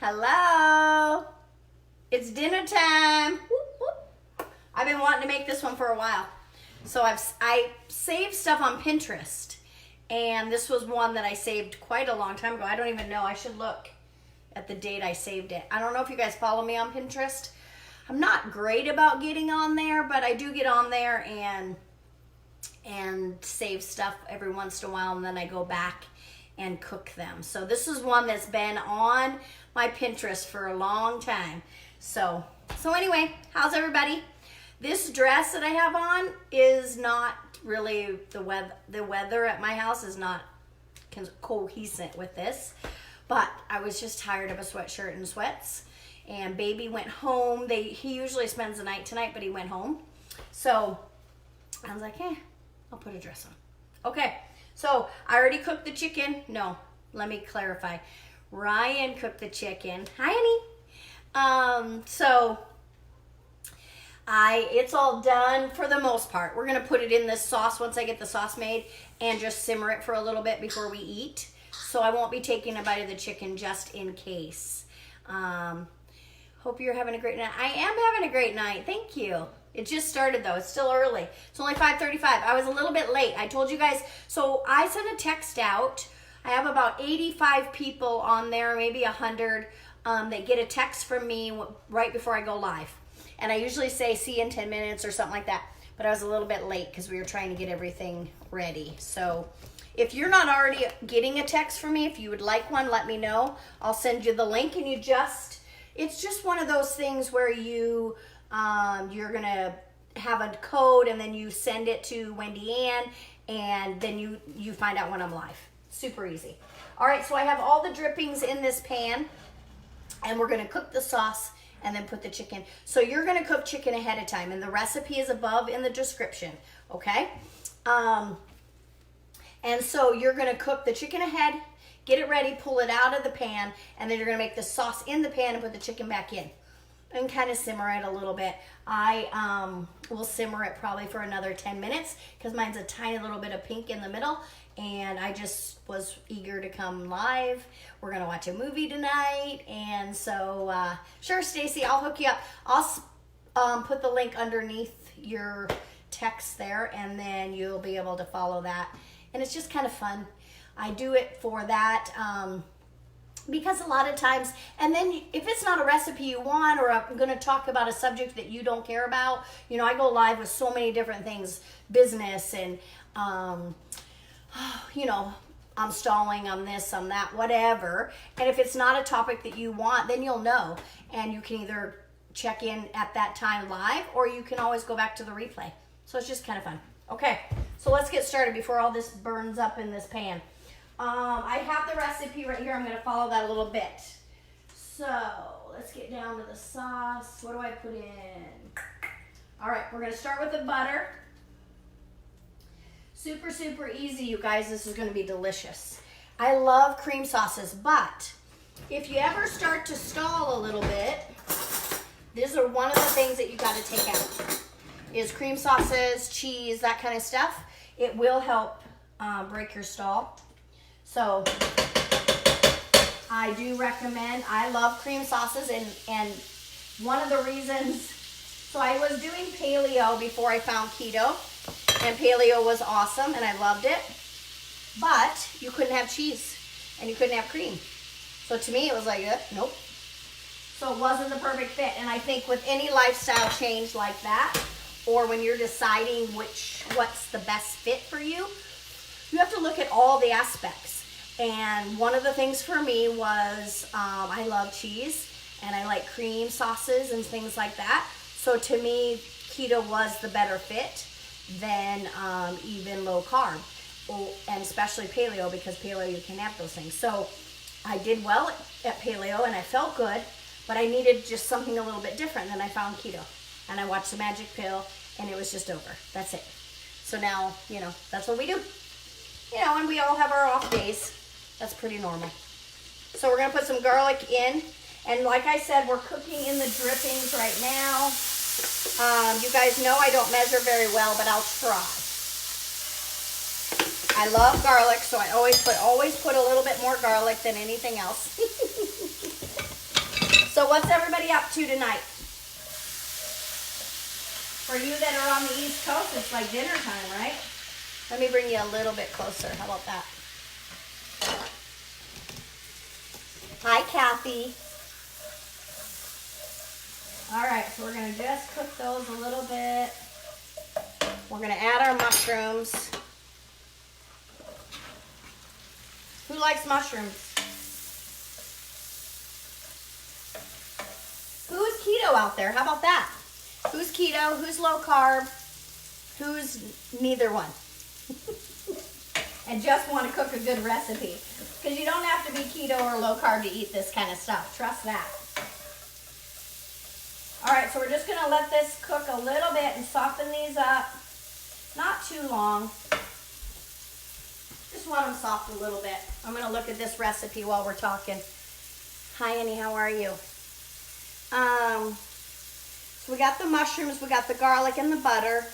Hello. It's dinner time. Whoop, whoop. I've been wanting to make this one for a while. So I saved stuff on Pinterest. And this was one that I saved quite a long time ago. I don't even know. I should look at the date I saved it. I don't know if you guys follow me on Pinterest. I'm not great about getting on there, but I do get on there and save stuff every once in a while, and then I go back and cook them. So this is one that's been on my Pinterest for a long time. So anyway, how's everybody? This dress that I have on is not really the weather at my house is not cohesive with this, but I was just tired of a sweatshirt and sweats, and baby went home. He usually spends the night tonight, but he went home. So I was like, I'll put a dress on. Okay, so I already cooked the chicken. No, let me clarify. Ryan cooked the chicken. Hi, honey. It's all done for the most part. We're gonna put it in this sauce once I get the sauce made and just simmer it for a little bit before we eat. So I won't be taking a bite of the chicken just in case. Hope you're having a great night. I am having a great night. Thank you. It just started though. It's still early. It's only 5:35. I was a little bit late. I told you guys. So I sent a text out. I have about 85 people on there, maybe 100, that get a text from me right before I go live. And I usually say, see you in 10 minutes or something like that. But I was a little bit late because we were trying to get everything ready. So if you're not already getting a text from me, if you would like one, let me know. I'll send you the link, and it's just one of those things where you're going to have a code, and then you send it to Wendy Ann, and then you find out when I'm live. Super easy. All right, so I have all the drippings in this pan, and we're going to cook the sauce and then put the chicken. So you're going to cook chicken ahead of time, and the recipe is above in the description, okay? And so you're going to cook the chicken ahead, get it ready, pull it out of the pan, and then you're going to make the sauce in the pan and put the chicken back in and kind of simmer it a little bit. I will simmer it probably for another 10 minutes because mine's a tiny little bit of pink in the middle, and I just was eager to come live. We're going to watch a movie tonight, and so sure, Stacy, I'll hook you up. I'll put the link underneath your text there, and then you'll be able to follow that. And it's just kind of fun. I do it for that because a lot of times, and then if it's not a recipe you want, or I'm going to talk about a subject that you don't care about, I go live with so many different things, business, and I'm stalling on this, on that, whatever. And if it's not a topic that you want, then you'll know. And you can either check in at that time live, or you can always go back to the replay. So it's just kind of fun. Okay, so let's get started before all this burns up in this pan. I have the recipe right here. I'm going to follow that a little bit. So let's get down to the sauce. What do I put in? All right, we're going to start with the butter. Super, super easy, you guys. This is going to be delicious. I love cream sauces, but if you ever start to stall a little bit, these are one of the things that you got to take out. Is cream sauces, cheese, that kind of stuff. It will help break your stall. So I do recommend, I love cream sauces, and one of the reasons, so I was doing paleo before I found keto, and paleo was awesome, and I loved it, but you couldn't have cheese, and you couldn't have cream. So to me, it was like, nope. So it wasn't the perfect fit, and I think with any lifestyle change like that, or when you're deciding what's the best fit for you, you have to look at all the aspects. And one of the things for me was I love cheese, and I like cream sauces and things like that. So to me, keto was the better fit than even low carb, and especially paleo, because paleo you can have those things. So I did well at paleo, and I felt good, but I needed just something a little bit different. Then I found keto, and I watched the magic pill, and it was just over. That's it. So now, that's what we do. And we all have our off days. That's pretty normal. So we're going to put some garlic in. And like I said, we're cooking in the drippings right now. You guys know I don't measure very well, but I'll try. I love garlic, so I always put a little bit more garlic than anything else. So what's everybody up to tonight? For you that are on the East Coast, it's like dinner time, right? Let me bring you a little bit closer. How about that? Hi, Kathy. All right, so we're gonna just cook those a little bit. We're gonna add our mushrooms. Who likes mushrooms? Who's keto out there? How about that? Who's keto? Who's low carb? Who's neither one? And just want to cook a good recipe. Because you don't have to be keto or low carb to eat this kind of stuff. Trust that. All right, so we're just going to let this cook a little bit and soften these up. Not too long. Just want them soft a little bit. I'm going to look at this recipe while we're talking. Hi, Annie, how are you? So we got the mushrooms, we got the garlic and the butter.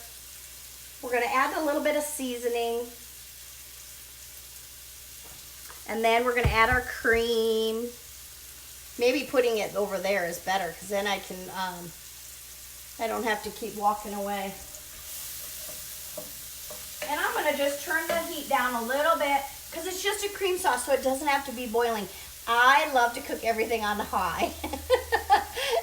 We're going to add a little bit of seasoning. And then we're going to add our cream. Maybe putting it over there is better because then I can, I don't have to keep walking away. And I'm going to just turn the heat down a little bit because it's just a cream sauce, so it doesn't have to be boiling. I love to cook everything on high.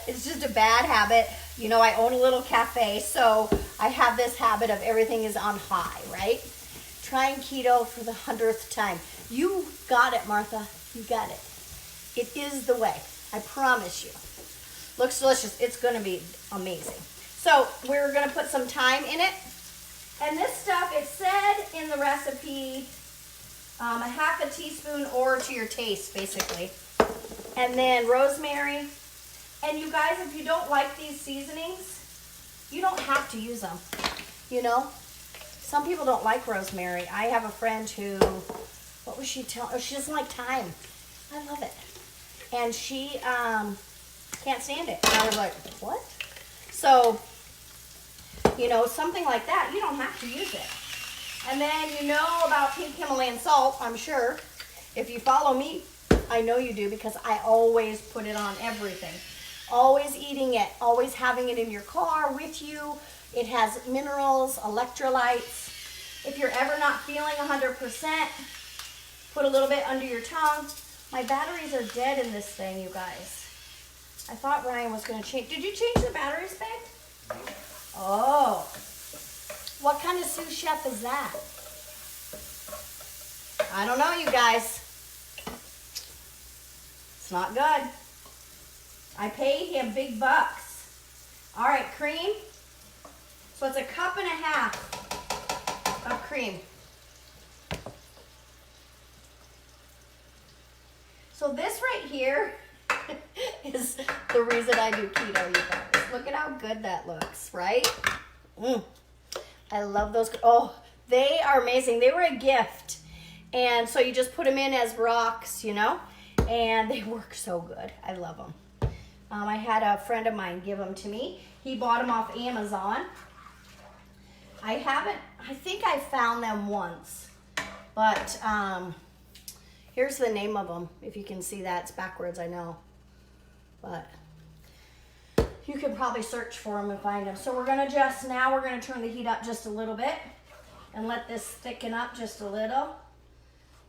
It's just a bad habit. You know, I own a little cafe, so I have this habit of everything is on high, right? Trying keto for the 100th time. You got it, Martha. You got it. It is the way. I promise you. Looks delicious. It's going to be amazing. So we're going to put some thyme in it. And this stuff, it said in the recipe, a half a teaspoon or to your taste, basically. And then rosemary. And you guys, if you don't like these seasonings, you don't have to use them. You know, some people don't like rosemary. I have a friend who, what was she telling? Oh, she doesn't like thyme. I love it. And she can't stand it. And I was like, what? So, you know, something like that, you don't have to use it. And then you know about pink Himalayan salt, I'm sure. If you follow me, I know you do because I always put it on everything. Always eating it, always having it in your car with you. It has minerals, electrolytes. If you're ever not feeling 100%, put a little bit under your tongue. My batteries are dead in this thing, you guys. I thought Ryan was going to change. Did you change the batteries, babe? Oh. What kind of sous chef is that? I don't know, you guys. It's not good. I paid him big bucks. All right, cream. So it's 1.5 cups of cream. So this right here is the reason I do keto, you guys. Look at how good that looks, right? I love those. Oh, they are amazing. They were a gift. And so you just put them in as rocks, you know, and they work so good. I love them. I had a friend of mine give them to me. He bought them off Amazon. I think I found them once, but here's the name of them. If you can see that, it's backwards, I know, but you can probably search for them and find them. So we're gonna now we're gonna turn the heat up just a little bit and let this thicken up just a little.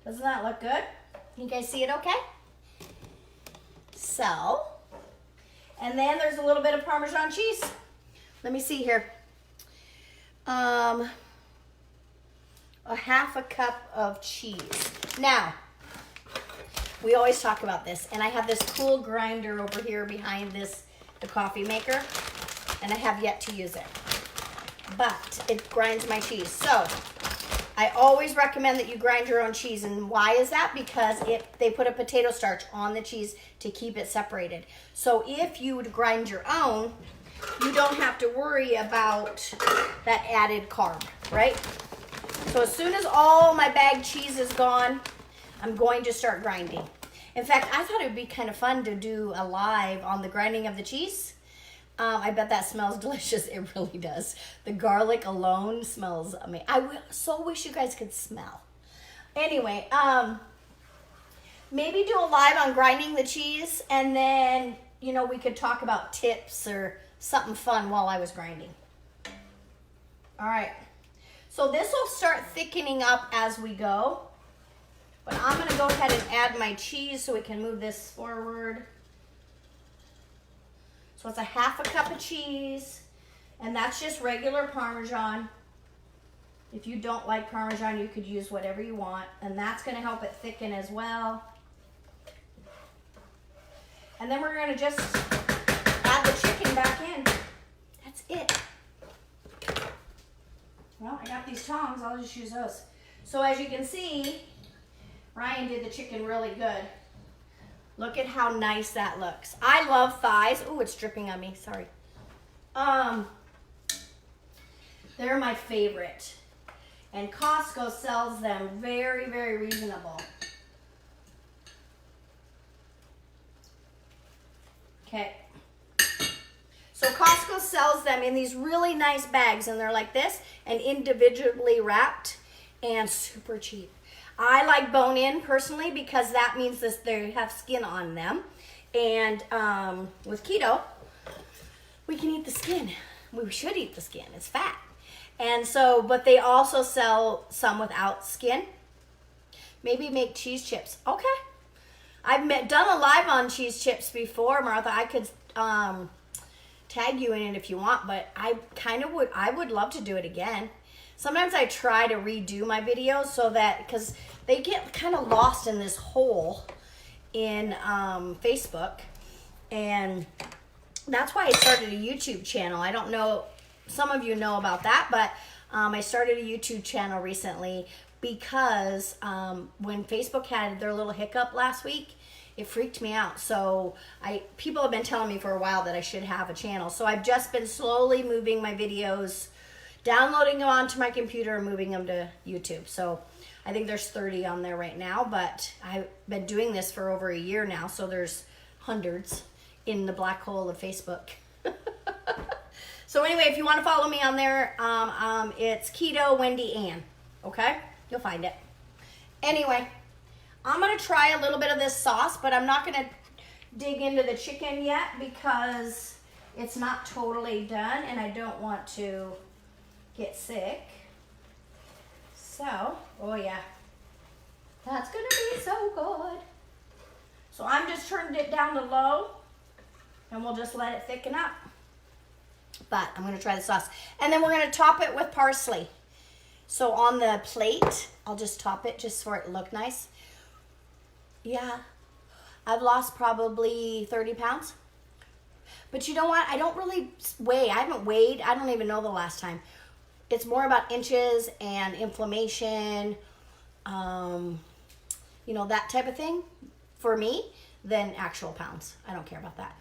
Doesn't that look good? You guys see it okay? So, and then there's a little bit of Parmesan cheese. Let me see here. 1/2 cup of cheese. Now, we always talk about this, and I have this cool grinder over here behind the coffee maker, and I have yet to use it. But it grinds my cheese. So, I always recommend that you grind your own cheese. And why is that? Because they put a potato starch on the cheese to keep it separated. So if you would grind your own, you don't have to worry about that added carb, right? So as soon as all my bagged cheese is gone, I'm going to start grinding. In fact, I thought it would be kind of fun to do a live on the grinding of the cheese. I bet that smells delicious. It really does. The garlic alone smells amazing. I so wish you guys could smell. Anyway, maybe do a live on grinding the cheese and then you know, we could talk about tips or something fun while I was grinding. All right. So this will start thickening up as we go. But I'm going to go ahead and add my cheese so we can move this forward. So it's a 1/2 cup of cheese. And that's just regular Parmesan. If you don't like Parmesan, you could use whatever you want. And that's going to help it thicken as well. And then we're going to just add the chicken back in. That's it. Well, I got these tongs. I'll just use those. So as you can see, Ryan did the chicken really good. Look at how nice that looks. I love thighs. Oh, it's dripping on me. Sorry. They're my favorite. And Costco sells them very, very reasonable. Okay. So Costco sells them in these really nice bags, and they're like this and individually wrapped and super cheap. I like bone-in personally because that means that they have skin on them. And with keto, we can eat the skin. We should eat the skin. It's fat. And so, but they also sell some without skin. Maybe make cheese chips. Okay. I've done a live on cheese chips before, Martha. I could tag you in it if you want, but I would love to do it again. Sometimes I try to redo my videos so that, because they get kind of lost in this hole in Facebook. And that's why I started a YouTube channel. I don't know, some of you know about that, but I started a YouTube channel recently because when Facebook had their little hiccup last week, it freaked me out. So people have been telling me for a while that I should have a channel. So I've just been slowly moving my videos, downloading them onto my computer and moving them to YouTube. So I think there's 30 on there right now, but I've been doing this for over a year now. So there's hundreds in the black hole of Facebook. So anyway, if you want to follow me on there, it's Keto Wendy Ann. Okay? You'll find it. Anyway, I'm going to try a little bit of this sauce, but I'm not going to dig into the chicken yet because it's not totally done and I don't want to get sick. So, oh yeah, that's going to be so good. So I'm just turning it down to low and we'll just let it thicken up. But I'm going to try the sauce. And then we're going to top it with parsley. So on the plate, I'll just top it just for it to look nice. Yeah, I've lost probably 30 pounds. But you know what? I don't really weigh. I haven't weighed. I don't even know the last time. It's more about inches and inflammation, you know, that type of thing for me than actual pounds. I don't care about that.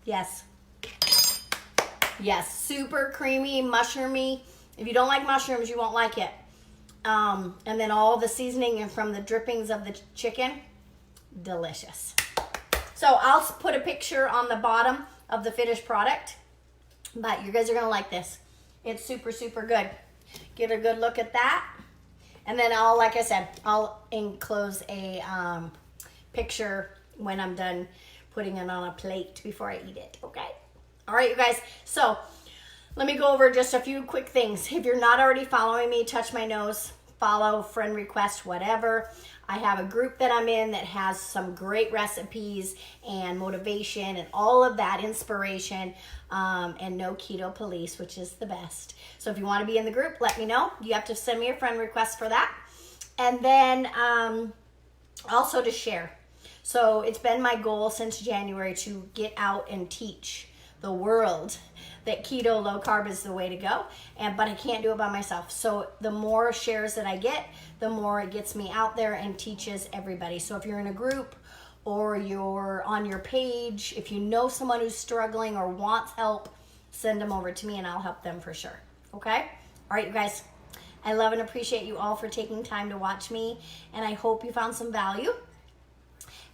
Yes. Yes, super creamy, mushroomy. If you don't like mushrooms, you won't like it. And then all the seasoning and from the drippings of the chicken, delicious. So I'll put a picture on the bottom of the finished product, but you guys are gonna like this. It's super, super good. Get a good look at that. And then I'll, like I said, I'll enclose a picture when I'm done putting it on a plate before I eat it, okay? All right, you guys, so let me go over just a few quick things. If you're not already following me, touch my nose, follow, friend request, whatever. I have a group that I'm in that has some great recipes and motivation and all of that inspiration, and no keto police, which is the best. So if you want to be in the group, let me know. You have to send me a friend request for that. And then also to share. So it's been my goal since January to get out and teach the world that keto low carb is the way to go, but I can't do it by myself. So the more shares that I get, the more it gets me out there and teaches everybody. So if you're in a group or you're on your page, if you know someone who's struggling or wants help, send them over to me and I'll help them for sure. Okay? All right, you guys. I love and appreciate you all for taking time to watch me, and I hope you found some value.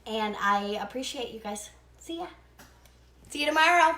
And I appreciate you guys. See ya. See you tomorrow.